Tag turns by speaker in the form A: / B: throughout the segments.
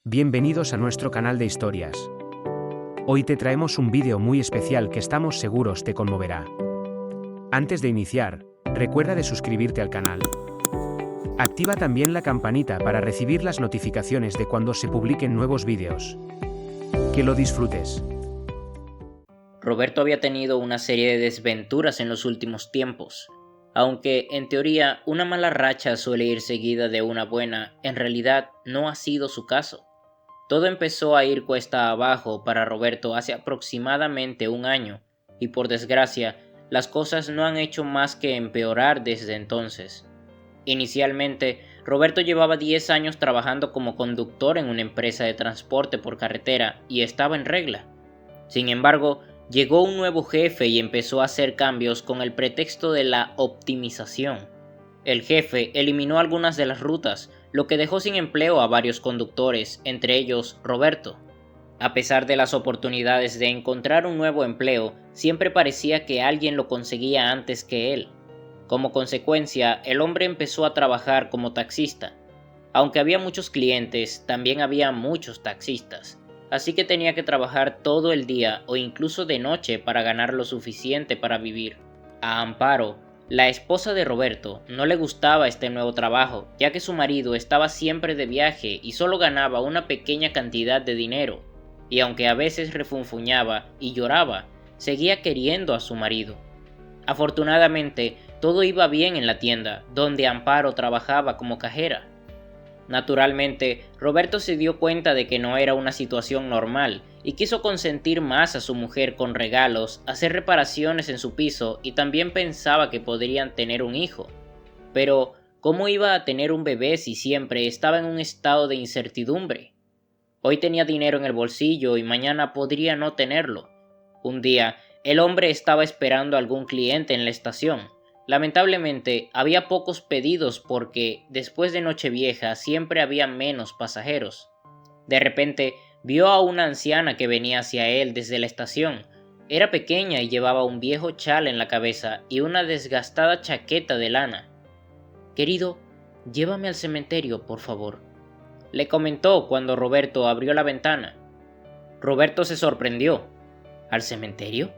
A: Bienvenidos a nuestro canal de historias. Hoy te traemos un vídeo muy especial que estamos seguros te conmoverá. Antes de iniciar, recuerda de suscribirte al canal. Activa también la campanita para recibir las notificaciones de cuando se publiquen nuevos vídeos. Que lo disfrutes.
B: Roberto había tenido una serie de desventuras en los últimos tiempos. Aunque, en teoría, una mala racha suele ir seguida de una buena, en realidad no ha sido su caso. Todo empezó a ir cuesta abajo para Roberto hace aproximadamente un año, y por desgracia, las cosas no han hecho más que empeorar desde entonces. Inicialmente, Roberto llevaba 10 años trabajando como conductor en una empresa de transporte por carretera y estaba en regla. Sin embargo, llegó un nuevo jefe y empezó a hacer cambios con el pretexto de la optimización. El jefe eliminó algunas de las rutas, lo que dejó sin empleo a varios conductores, entre ellos Roberto. A pesar de las oportunidades de encontrar un nuevo empleo, siempre parecía que alguien lo conseguía antes que él. Como consecuencia, el hombre empezó a trabajar como taxista. Aunque había muchos clientes, también había muchos taxistas, así que tenía que trabajar todo el día o incluso de noche para ganar lo suficiente para vivir. A Amparo, la esposa de Roberto, no le gustaba este nuevo trabajo, ya que su marido estaba siempre de viaje y solo ganaba una pequeña cantidad de dinero, y aunque a veces refunfuñaba y lloraba, seguía queriendo a su marido. Afortunadamente, todo iba bien en la tienda, donde Amparo trabajaba como cajera. Naturalmente, Roberto se dio cuenta de que no era una situación normal y quiso consentir más a su mujer con regalos, hacer reparaciones en su piso y también pensaba que podrían tener un hijo. Pero, ¿cómo iba a tener un bebé si siempre estaba en un estado de incertidumbre? Hoy tenía dinero en el bolsillo y mañana podría no tenerlo. Un día, el hombre estaba esperando a algún cliente en la estación. Lamentablemente, había pocos pedidos porque, después de Nochevieja, siempre había menos pasajeros. De repente, vio a una anciana que venía hacia él desde la estación. Era pequeña y llevaba un viejo chal en la cabeza y una desgastada chaqueta de lana. «Querido, llévame al cementerio, por favor», le comentó cuando Roberto abrió la ventana. Roberto se sorprendió. «¿Al cementerio?»,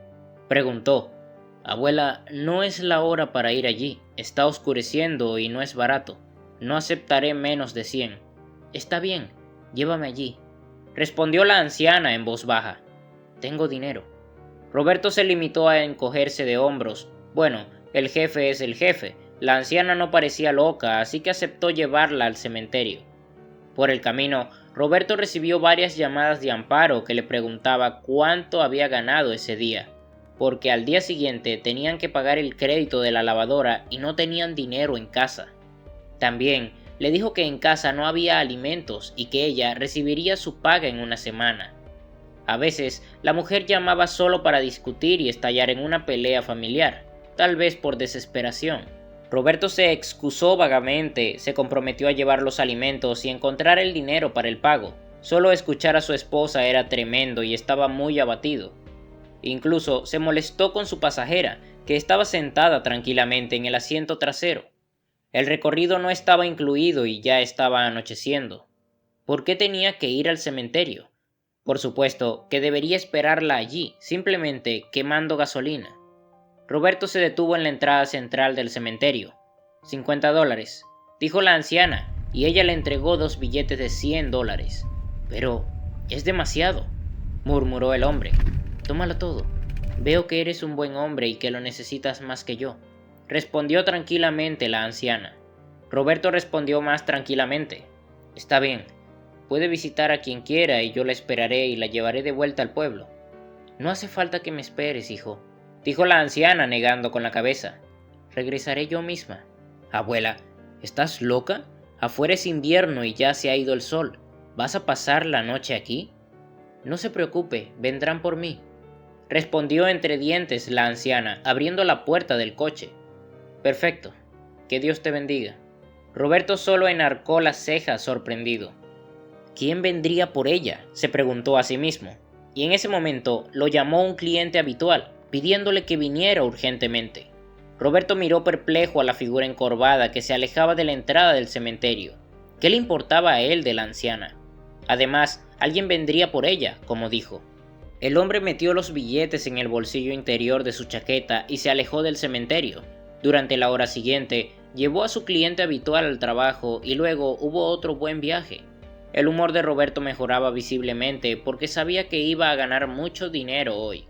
B: preguntó. «Abuela, no es la hora para ir allí. Está oscureciendo y no es barato. No aceptaré menos de 100. Está bien, llévame allí», respondió la anciana en voz baja. «Tengo dinero». Roberto se limitó a encogerse de hombros. Bueno, el jefe es el jefe. La anciana no parecía loca, así que aceptó llevarla al cementerio. Por el camino, Roberto recibió varias llamadas de Amparo que le preguntaba cuánto había ganado ese día, porque al día siguiente tenían que pagar el crédito de la lavadora y no tenían dinero en casa. También le dijo que en casa no había alimentos y que ella recibiría su paga en una semana. A veces, la mujer llamaba solo para discutir y estallar en una pelea familiar, tal vez por desesperación. Roberto se excusó vagamente, se comprometió a llevar los alimentos y encontrar el dinero para el pago. Solo escuchar a su esposa era tremendo y estaba muy abatido. Incluso se molestó con su pasajera, que estaba sentada tranquilamente en el asiento trasero. El recorrido no estaba incluido y ya estaba anocheciendo. ¿Por qué tenía que ir al cementerio? Por supuesto que debería esperarla allí, simplemente quemando gasolina. Roberto se detuvo en la entrada central del cementerio. $50, dijo la anciana, y ella le entregó 2 billetes de $100. Pero es demasiado, murmuró el hombre. Tómalo todo. Veo que eres un buen hombre y que lo necesitas más que yo, respondió tranquilamente la anciana. Roberto respondió más tranquilamente. Está bien, puede visitar a quien quiera y yo la esperaré y la llevaré de vuelta al pueblo. No hace falta que me esperes, hijo, dijo la anciana negando con la cabeza. Regresaré yo misma. Abuela, ¿estás loca? Afuera es invierno y ya se ha ido el sol. ¿Vas a pasar la noche aquí? No se preocupe, vendrán por mí, respondió entre dientes la anciana, abriendo la puerta del coche. Perfecto, que Dios te bendiga. Roberto solo enarcó las cejas sorprendido. ¿Quién vendría por ella?, se preguntó a sí mismo, y en ese momento lo llamó un cliente habitual, pidiéndole que viniera urgentemente. Roberto miró perplejo a la figura encorvada que se alejaba de la entrada del cementerio. ¿Qué le importaba a él de la anciana? Además, alguien vendría por ella, como dijo. El hombre metió los billetes en el bolsillo interior de su chaqueta y se alejó del cementerio. Durante la hora siguiente, llevó a su cliente habitual al trabajo y luego hubo otro buen viaje. El humor de Roberto mejoraba visiblemente porque sabía que iba a ganar mucho dinero hoy.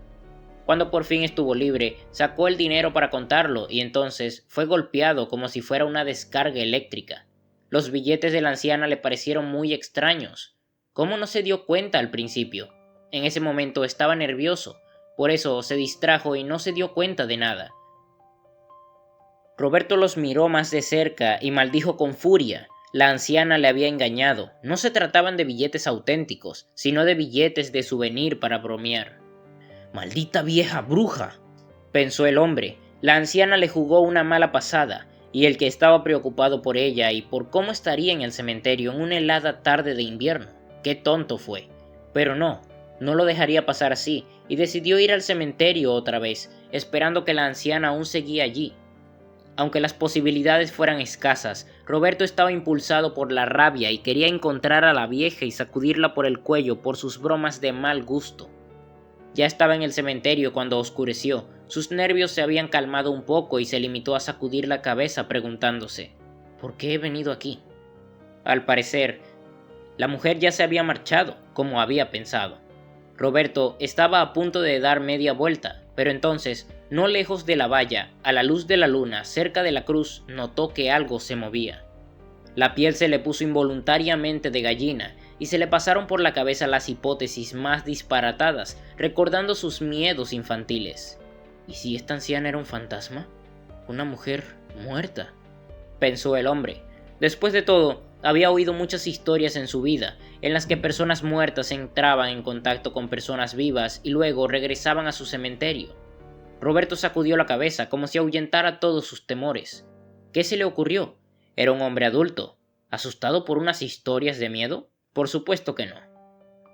B: Cuando por fin estuvo libre, sacó el dinero para contarlo y entonces fue golpeado como si fuera una descarga eléctrica. Los billetes de la anciana le parecieron muy extraños. ¿Cómo no se dio cuenta al principio? En ese momento estaba nervioso, por eso se distrajo y no se dio cuenta de nada. Roberto los miró más de cerca y maldijo con furia. La anciana le había engañado. No se trataban de billetes auténticos, sino de billetes de souvenir para bromear. «¡Maldita vieja bruja!», pensó el hombre. La anciana le jugó una mala pasada, y el que estaba preocupado por ella y por cómo estaría en el cementerio en una helada tarde de invierno. ¡Qué tonto fue! Pero no lo dejaría pasar así, y decidió ir al cementerio otra vez, esperando que la anciana aún seguía allí. Aunque las posibilidades fueran escasas, Roberto estaba impulsado por la rabia y quería encontrar a la vieja y sacudirla por el cuello por sus bromas de mal gusto. Ya estaba en el cementerio cuando oscureció. Sus nervios se habían calmado un poco y se limitó a sacudir la cabeza preguntándose: ¿por qué he venido aquí? Al parecer, la mujer ya se había marchado, como había pensado. Roberto estaba a punto de dar media vuelta, pero entonces, no lejos de la valla, a la luz de la luna, cerca de la cruz, notó que algo se movía. La piel se le puso involuntariamente de gallina, y se le pasaron por la cabeza las hipótesis más disparatadas, recordando sus miedos infantiles. ¿Y si esta anciana era un fantasma? ¿Una mujer muerta?, pensó el hombre. Después de todo, había oído muchas historias en su vida, en las que personas muertas entraban en contacto con personas vivas y luego regresaban a su cementerio. Roberto sacudió la cabeza como si ahuyentara todos sus temores. ¿Qué se le ocurrió? Era un hombre adulto, ¿asustado por unas historias de miedo? Por supuesto que no.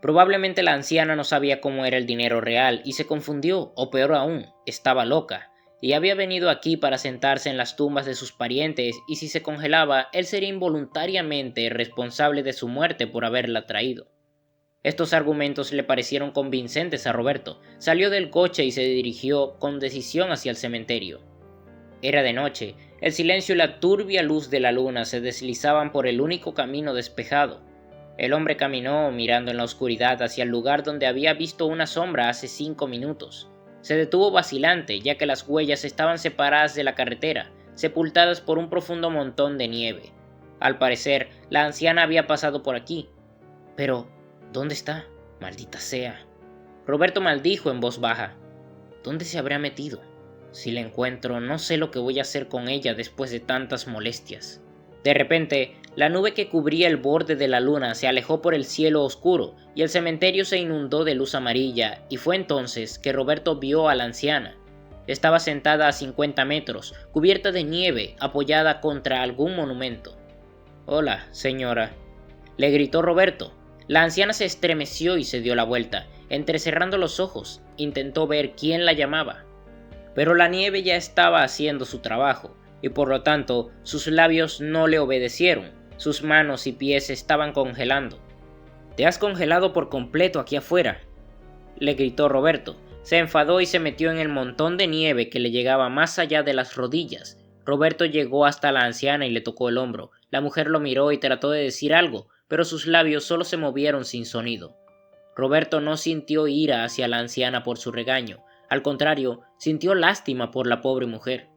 B: Probablemente la anciana no sabía cómo era el dinero real y se confundió, o peor aún, estaba loca, y había venido aquí para sentarse en las tumbas de sus parientes, y si se congelaba, él sería involuntariamente responsable de su muerte por haberla traído. Estos argumentos le parecieron convincentes a Roberto. Salió del coche y se dirigió con decisión hacia el cementerio. Era de noche. El silencio y la turbia luz de la luna se deslizaban por el único camino despejado. El hombre caminó mirando en la oscuridad hacia el lugar donde había visto una sombra hace 5 minutos. Se detuvo vacilante, ya que las huellas estaban separadas de la carretera, sepultadas por un profundo montón de nieve. Al parecer, la anciana había pasado por aquí. Pero, ¿dónde está? Maldita sea. Roberto maldijo en voz baja. ¿Dónde se habrá metido? Si la encuentro, no sé lo que voy a hacer con ella después de tantas molestias. De repente, la nube que cubría el borde de la luna se alejó por el cielo oscuro y el cementerio se inundó de luz amarilla, y fue entonces que Roberto vio a la anciana. Estaba sentada a 50 metros, cubierta de nieve, apoyada contra algún monumento. «Hola, señora», le gritó Roberto. La anciana se estremeció y se dio la vuelta. Entrecerrando los ojos, intentó ver quién la llamaba. Pero la nieve ya estaba haciendo su trabajo, y por lo tanto sus labios no le obedecieron. Sus manos y pies se estaban congelando. «Te has congelado por completo aquí afuera», le gritó Roberto. Se enfadó y se metió en el montón de nieve que le llegaba más allá de las rodillas. Roberto llegó hasta la anciana y le tocó el hombro. La mujer lo miró y trató de decir algo, pero sus labios solo se movieron sin sonido. Roberto no sintió ira hacia la anciana por su regaño. Al contrario, sintió lástima por la pobre mujer.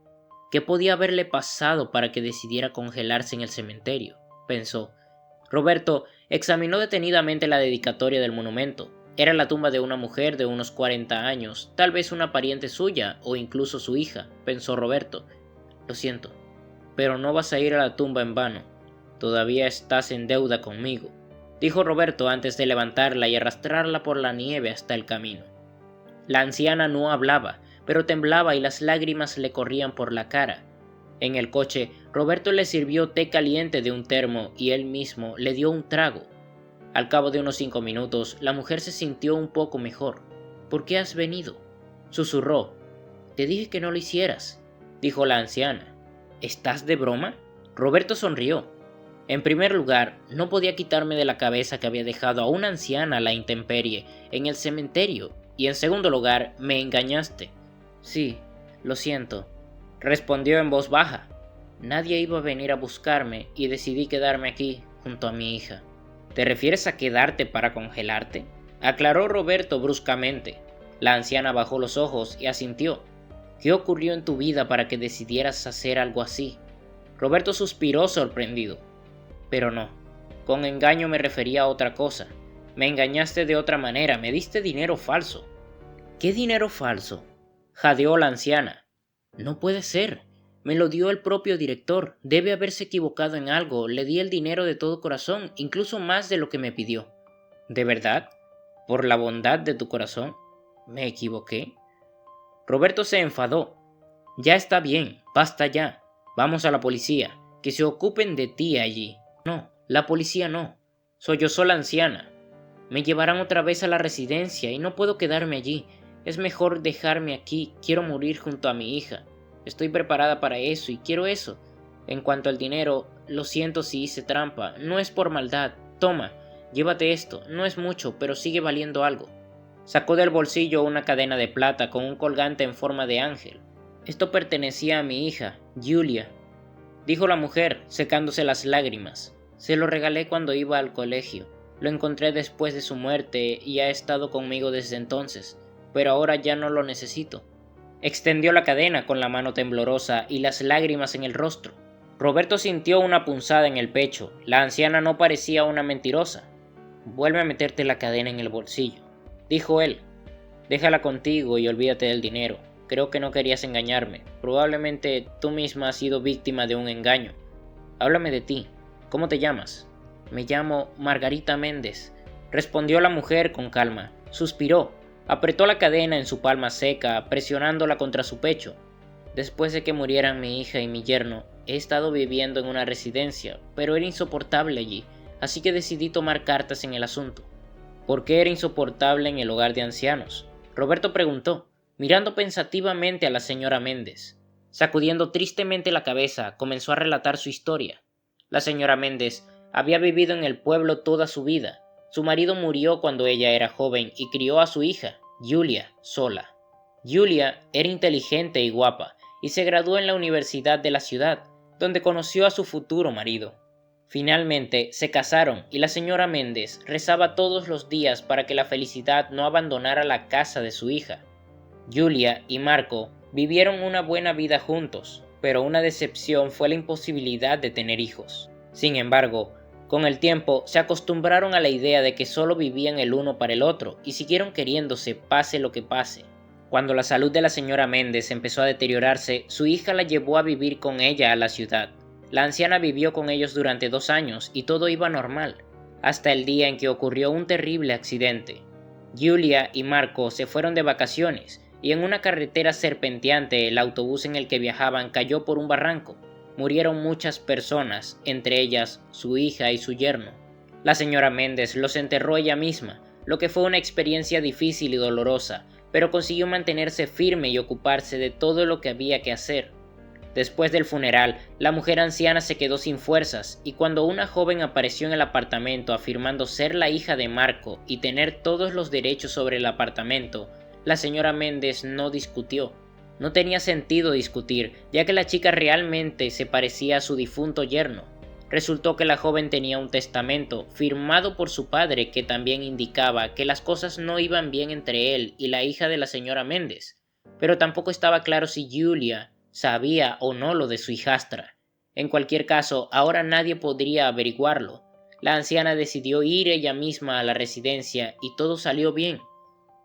B: ¿Qué podía haberle pasado para que decidiera congelarse en el cementerio?, pensó. Roberto examinó detenidamente la dedicatoria del monumento. Era la tumba de una mujer de unos 40 años, tal vez una pariente suya o incluso su hija, pensó Roberto. «Lo siento, pero no vas a ir a la tumba en vano. Todavía estás en deuda conmigo», dijo Roberto antes de levantarla y arrastrarla por la nieve hasta el camino. La anciana no hablaba, pero temblaba y las lágrimas le corrían por la cara. En el coche, Roberto le sirvió té caliente de un termo y él mismo le dio un trago. Al cabo de unos 5 minutos, la mujer se sintió un poco mejor. «¿Por qué has venido?», susurró. «Te dije que no lo hicieras», dijo la anciana. «¿Estás de broma?». Roberto sonrió. En primer lugar, no podía quitarme de la cabeza que había dejado a una anciana a la intemperie en el cementerio, y en segundo lugar, me engañaste. Sí, lo siento, respondió en voz baja. Nadie iba a venir a buscarme y decidí quedarme aquí junto a mi hija. ¿Te refieres a quedarte para congelarte?, aclaró Roberto bruscamente. La anciana bajó los ojos y asintió. ¿Qué ocurrió en tu vida para que decidieras hacer algo así? Roberto suspiró sorprendido. Pero no, con engaño me refería a otra cosa. Me engañaste de otra manera, me diste dinero falso. ¿Qué dinero falso?, jadeó la anciana. No puede ser, me lo dio el propio director, debe haberse equivocado en algo, le di el dinero de todo corazón, incluso más de lo que me pidió. ¿De verdad? ¿Por la bondad de tu corazón? ¿Me equivoqué? Roberto se enfadó. Ya está bien, basta ya. Vamos a la policía, que se ocupen de ti allí. No, la policía no. Sollozó la anciana. Me llevarán otra vez a la residencia y no puedo quedarme allí. Es mejor dejarme aquí, quiero morir junto a mi hija. Estoy preparada para eso y quiero eso. En cuanto al dinero, lo siento si hice trampa, no es por maldad. Toma, llévate esto, no es mucho, pero sigue valiendo algo. Sacó del bolsillo una cadena de plata con un colgante en forma de ángel. Esto pertenecía a mi hija, Julia, dijo la mujer, secándose las lágrimas. Se lo regalé cuando iba al colegio. Lo encontré después de su muerte y ha estado conmigo desde entonces, pero ahora ya no lo necesito. Extendió la cadena con la mano temblorosa y las lágrimas en el rostro. Roberto sintió una punzada en el pecho. La anciana no parecía una mentirosa. Vuelve a meterte la cadena en el bolsillo, dijo él. Déjala contigo y olvídate del dinero. Creo que no querías engañarme. Probablemente tú misma has sido víctima de un engaño. Háblame de ti. ¿Cómo te llamas? Me llamo Margarita Méndez, respondió la mujer con calma. Suspiró. Apretó la cadena en su palma seca, presionándola contra su pecho. Después de que murieran mi hija y mi yerno, he estado viviendo en una residencia, pero era insoportable allí, así que decidí tomar cartas en el asunto. ¿Por qué era insoportable en el hogar de ancianos?, Roberto preguntó, mirando pensativamente a la señora Méndez. Sacudiendo tristemente la cabeza, comenzó a relatar su historia. La señora Méndez había vivido en el pueblo toda su vida. Su marido murió cuando ella era joven y crió a su hija, Julia, sola. Julia era inteligente y guapa, y se graduó en la universidad de la ciudad, donde conoció a su futuro marido. Finalmente se casaron y la señora Méndez rezaba todos los días para que la felicidad no abandonara la casa de su hija. Julia y Marco vivieron una buena vida juntos, pero una decepción fue la imposibilidad de tener hijos. Sin embargo, con el tiempo se acostumbraron a la idea de que solo vivían el uno para el otro y siguieron queriéndose pase lo que pase. Cuando la salud de la señora Méndez empezó a deteriorarse, su hija la llevó a vivir con ella a la ciudad. La anciana vivió con ellos durante 2 años y todo iba normal, hasta el día en que ocurrió un terrible accidente. Julia y Marco se fueron de vacaciones y en una carretera serpenteante el autobús en el que viajaban cayó por un barranco. Murieron muchas personas, entre ellas su hija y su yerno. La señora Méndez los enterró ella misma, lo que fue una experiencia difícil y dolorosa, pero consiguió mantenerse firme y ocuparse de todo lo que había que hacer. Después del funeral, la mujer anciana se quedó sin fuerzas y cuando una joven apareció en el apartamento afirmando ser la hija de Marco y tener todos los derechos sobre el apartamento, la señora Méndez no discutió. No tenía sentido discutir, ya que la chica realmente se parecía a su difunto yerno. Resultó que la joven tenía un testamento firmado por su padre que también indicaba que las cosas no iban bien entre él y la hija de la señora Méndez, pero tampoco estaba claro si Julia sabía o no lo de su hijastra. En cualquier caso, ahora nadie podría averiguarlo. La anciana decidió ir ella misma a la residencia y todo salió bien.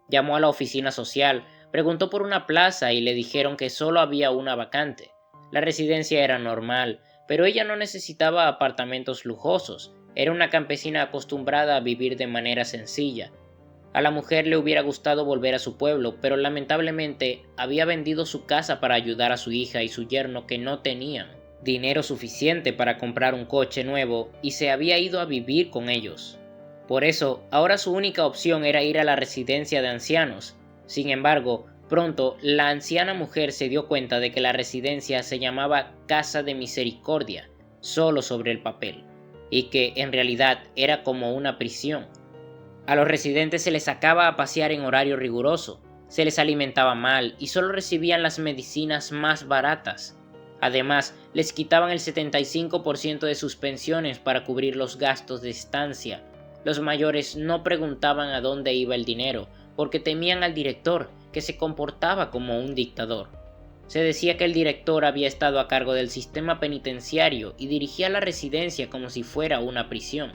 B: Llamó a la oficina social, preguntó por una plaza y le dijeron que solo había una vacante. La residencia era normal, pero ella no necesitaba apartamentos lujosos. Era una campesina acostumbrada a vivir de manera sencilla. A la mujer le hubiera gustado volver a su pueblo, pero lamentablemente había vendido su casa para ayudar a su hija y su yerno que no tenían dinero suficiente para comprar un coche nuevo y se había ido a vivir con ellos. Por eso, ahora su única opción era ir a la residencia de ancianos. Sin embargo, pronto la anciana mujer se dio cuenta de que la residencia se llamaba Casa de Misericordia, solo sobre el papel. y que en realidad era como una prisión. A los residentes se les sacaba a pasear en horario riguroso, se les alimentaba mal y solo recibían las medicinas más baratas. Además, les quitaban el 75% de sus pensiones para cubrir los gastos de estancia. Los mayores no preguntaban a dónde iba el dinero, porque temían al director, que se comportaba como un dictador. Se decía que el director había estado a cargo del sistema penitenciario y dirigía la residencia como si fuera una prisión.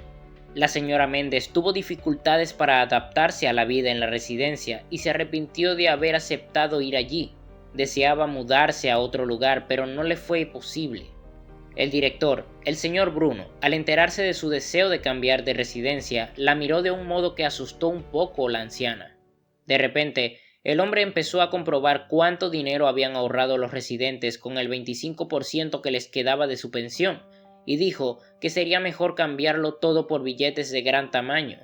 B: La señora Méndez tuvo dificultades para adaptarse a la vida en la residencia y se arrepintió de haber aceptado ir allí. Deseaba mudarse a otro lugar, pero no le fue posible. El director, el señor Bruno, al enterarse de su deseo de cambiar de residencia, la miró de un modo que asustó un poco a la anciana. De repente, el hombre empezó a comprobar cuánto dinero habían ahorrado los residentes con el 25% que les quedaba de su pensión, y dijo que sería mejor cambiarlo todo por billetes de gran tamaño,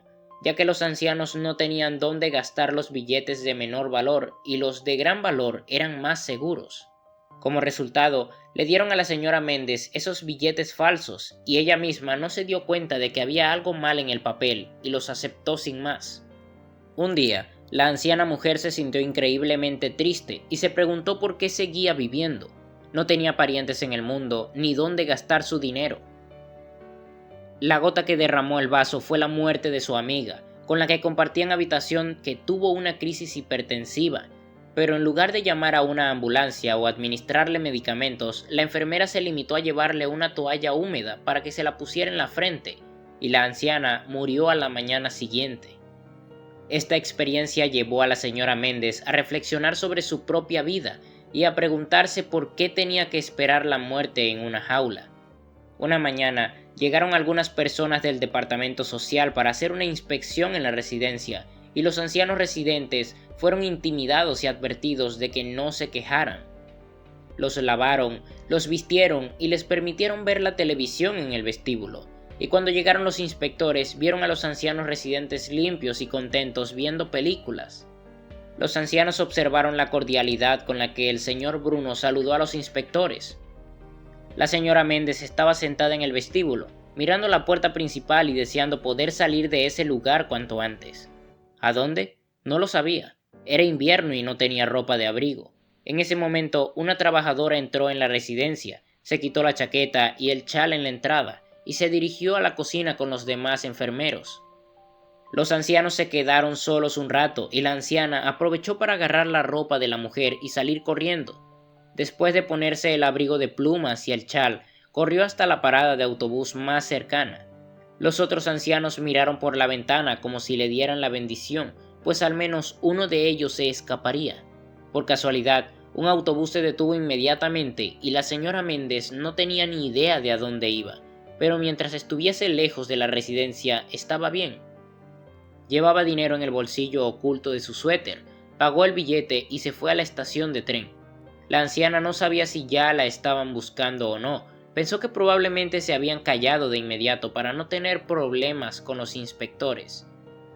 B: ya que los ancianos no tenían dónde gastar los billetes de menor valor y los de gran valor eran más seguros. Como resultado, le dieron a la señora Méndez esos billetes falsos y ella misma no se dio cuenta de que había algo mal en el papel y los aceptó sin más. Un día, la anciana mujer se sintió increíblemente triste y se preguntó por qué seguía viviendo. No tenía parientes en el mundo ni dónde gastar su dinero. La gota que derramó el vaso fue la muerte de su amiga, con la que compartían habitación, que tuvo una crisis hipertensiva, pero en lugar de llamar a una ambulancia o administrarle medicamentos, la enfermera se limitó a llevarle una toalla húmeda para que se la pusiera en la frente, y la anciana murió a la mañana siguiente. Esta experiencia llevó a la señora Méndez a reflexionar sobre su propia vida y a preguntarse por qué tenía que esperar la muerte en una jaula. Una mañana llegaron algunas personas del departamento social para hacer una inspección en la residencia, y los ancianos residentes fueron intimidados y advertidos de que no se quejaran. Los lavaron, los vistieron y les permitieron ver la televisión en el vestíbulo, y cuando llegaron los inspectores vieron a los ancianos residentes limpios y contentos viendo películas. Los ancianos observaron la cordialidad con la que el señor Bruno saludó a los inspectores. La señora Méndez estaba sentada en el vestíbulo, mirando la puerta principal y deseando poder salir de ese lugar cuanto antes. ¿A dónde? No lo sabía. Era invierno y no tenía ropa de abrigo. En ese momento, una trabajadora entró en la residencia, se quitó la chaqueta y el chal en la entrada, y se dirigió a la cocina con los demás enfermeros. Los ancianos se quedaron solos un rato y la anciana aprovechó para agarrar la ropa de la mujer y salir corriendo. Después de ponerse el abrigo de plumas y el chal, corrió hasta la parada de autobús más cercana. Los otros ancianos miraron por la ventana como si le dieran la bendición, pues al menos uno de ellos se escaparía. Por casualidad, un autobús se detuvo inmediatamente y la señora Méndez no tenía ni idea de a dónde iba, pero mientras estuviese lejos de la residencia estaba bien. Llevaba dinero en el bolsillo oculto de su suéter, pagó el billete y se fue a la estación de tren. La anciana no sabía si ya la estaban buscando o no. Pensó que probablemente se habían callado de inmediato para no tener problemas con los inspectores.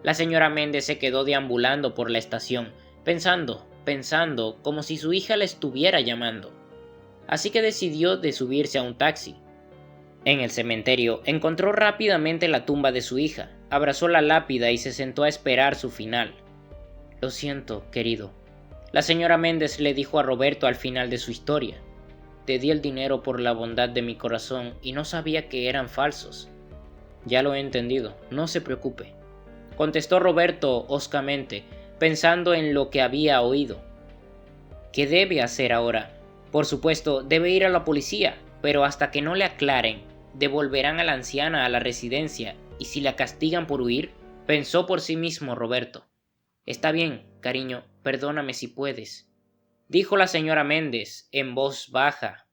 B: La señora Méndez se quedó deambulando por la estación, pensando, como si su hija la estuviera llamando. Así que decidió de subirse a un taxi. En el cementerio encontró rápidamente la tumba de su hija, abrazó la lápida y se sentó a esperar su final. «Lo siento, querido», la señora Méndez le dijo a Roberto al final de su historia. «Te di el dinero por la bondad de mi corazón y no sabía que eran falsos». «Ya lo he entendido, no se preocupe», contestó Roberto hoscamente, pensando en lo que había oído. ¿Qué debe hacer ahora? Por supuesto, debe ir a la policía, pero hasta que no le aclaren, devolverán a la anciana a la residencia, y si la castigan por huir, pensó por sí mismo Roberto. «Está bien, cariño, perdóname si puedes», dijo la señora Méndez en voz baja.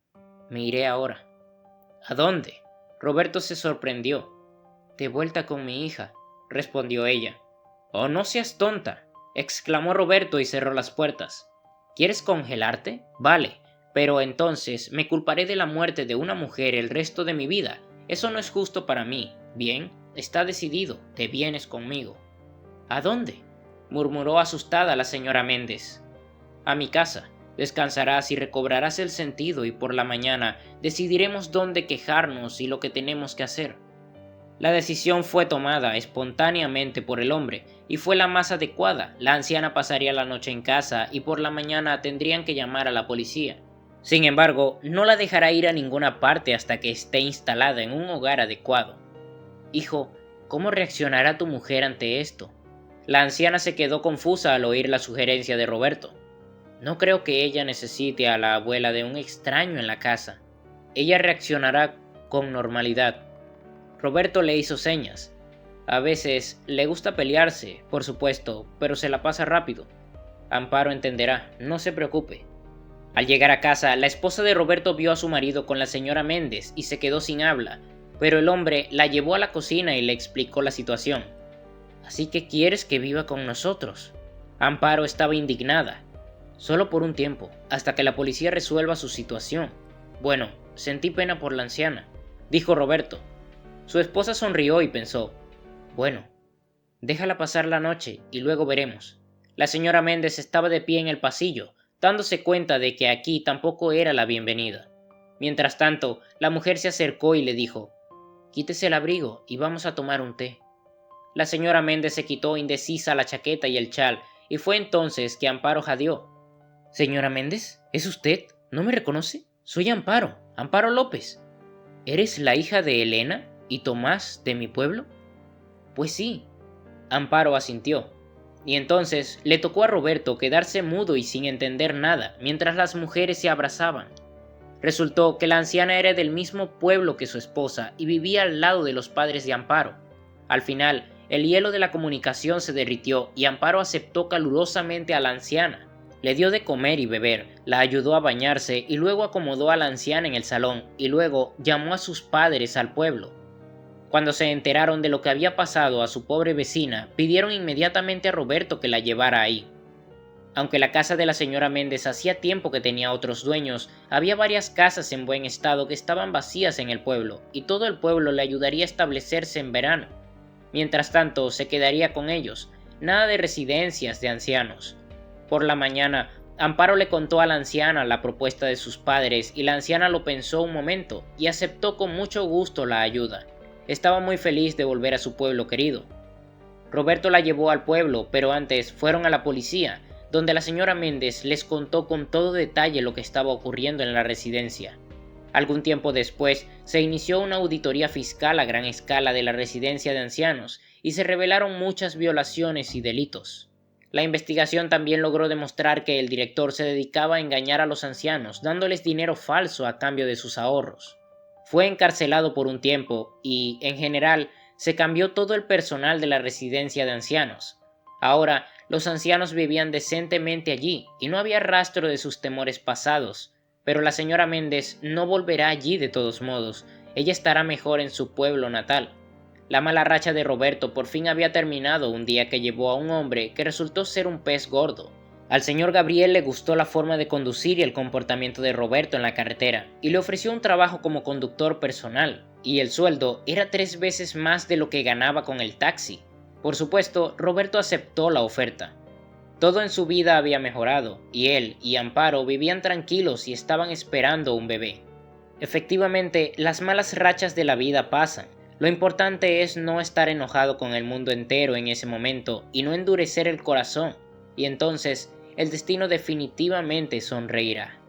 B: «Me iré ahora». «¿A dónde?». Roberto se sorprendió. «De vuelta con mi hija», respondió ella. «Oh, no seas tonta», exclamó Roberto y cerró las puertas. «¿Quieres congelarte? Vale, pero entonces me culparé de la muerte de una mujer el resto de mi vida. Eso no es justo para mí. Bien, está decidido, te vienes conmigo». «¿A dónde?», murmuró asustada la señora Méndez. «A mi casa. Descansarás y recobrarás el sentido y por la mañana decidiremos dónde quejarnos y lo que tenemos que hacer». La decisión fue tomada espontáneamente por el hombre y fue la más adecuada. La anciana pasaría la noche en casa y por la mañana tendrían que llamar a la policía. Sin embargo, no la dejará ir a ninguna parte hasta que esté instalada en un hogar adecuado. Hijo, ¿cómo reaccionará tu mujer ante esto? La anciana se quedó confusa al oír la sugerencia de Roberto. No creo que ella necesite a la abuela de un extraño en la casa. Ella reaccionará con normalidad. Roberto le hizo señas. A veces le gusta pelearse, por supuesto, pero se la pasa rápido. Amparo entenderá, no se preocupe. Al llegar a casa, la esposa de Roberto vio a su marido con la señora Méndez y se quedó sin habla, pero el hombre la llevó a la cocina y le explicó la situación. ¿Así que quieres que viva con nosotros? Amparo estaba indignada. Solo por un tiempo, hasta que la policía resuelva su situación. Bueno, sentí pena por la anciana, dijo Roberto. Su esposa sonrió y pensó, bueno, déjala pasar la noche y luego veremos. La señora Méndez estaba de pie en el pasillo, dándose cuenta de que aquí tampoco era la bienvenida. Mientras tanto, la mujer se acercó y le dijo, quítese el abrigo y vamos a tomar un té. La señora Méndez se quitó indecisa la chaqueta y el chal, y fue entonces que Amparo jadeó. Señora Méndez, ¿es usted? ¿No me reconoce? Soy Amparo, Amparo López. ¿Eres la hija de Elena y Tomás de mi pueblo? Pues sí. Amparo asintió. Y entonces le tocó a Roberto quedarse mudo y sin entender nada, mientras las mujeres se abrazaban. Resultó que la anciana era del mismo pueblo que su esposa y vivía al lado de los padres de Amparo. Al final, el hielo de la comunicación se derritió y Amparo aceptó calurosamente a la anciana. Le dio de comer y beber, la ayudó a bañarse y luego acomodó a la anciana en el salón y luego llamó a sus padres al pueblo. Cuando se enteraron de lo que había pasado a su pobre vecina, pidieron inmediatamente a Roberto que la llevara ahí. Aunque la casa de la señora Méndez hacía tiempo que tenía otros dueños, había varias casas en buen estado que estaban vacías en el pueblo, y todo el pueblo le ayudaría a establecerse en verano. Mientras tanto, se quedaría con ellos, nada de residencias de ancianos. Por la mañana, Amparo le contó a la anciana la propuesta de sus padres y la anciana lo pensó un momento y aceptó con mucho gusto la ayuda. Estaba muy feliz de volver a su pueblo querido. Roberto la llevó al pueblo, pero antes fueron a la policía, donde la señora Méndez les contó con todo detalle lo que estaba ocurriendo en la residencia. Algún tiempo después, se inició una auditoría fiscal a gran escala de la residencia de ancianos y se revelaron muchas violaciones y delitos. La investigación también logró demostrar que el director se dedicaba a engañar a los ancianos, dándoles dinero falso a cambio de sus ahorros. Fue encarcelado por un tiempo y, en general, se cambió todo el personal de la residencia de ancianos. Ahora, los ancianos vivían decentemente allí y no había rastro de sus temores pasados, pero la señora Méndez no volverá allí de todos modos, ella estará mejor en su pueblo natal. La mala racha de Roberto por fin había terminado un día que llevó a un hombre que resultó ser un pez gordo. Al señor Gabriel le gustó la forma de conducir y el comportamiento de Roberto en la carretera, y le ofreció un trabajo como conductor personal, y el sueldo era 3 veces más de lo que ganaba con el taxi. Por supuesto, Roberto aceptó la oferta. Todo en su vida había mejorado, y él y Amparo vivían tranquilos y estaban esperando un bebé. Efectivamente, las malas rachas de la vida pasan. Lo importante es no estar enojado con el mundo entero en ese momento y no endurecer el corazón, y entonces el destino definitivamente sonreirá.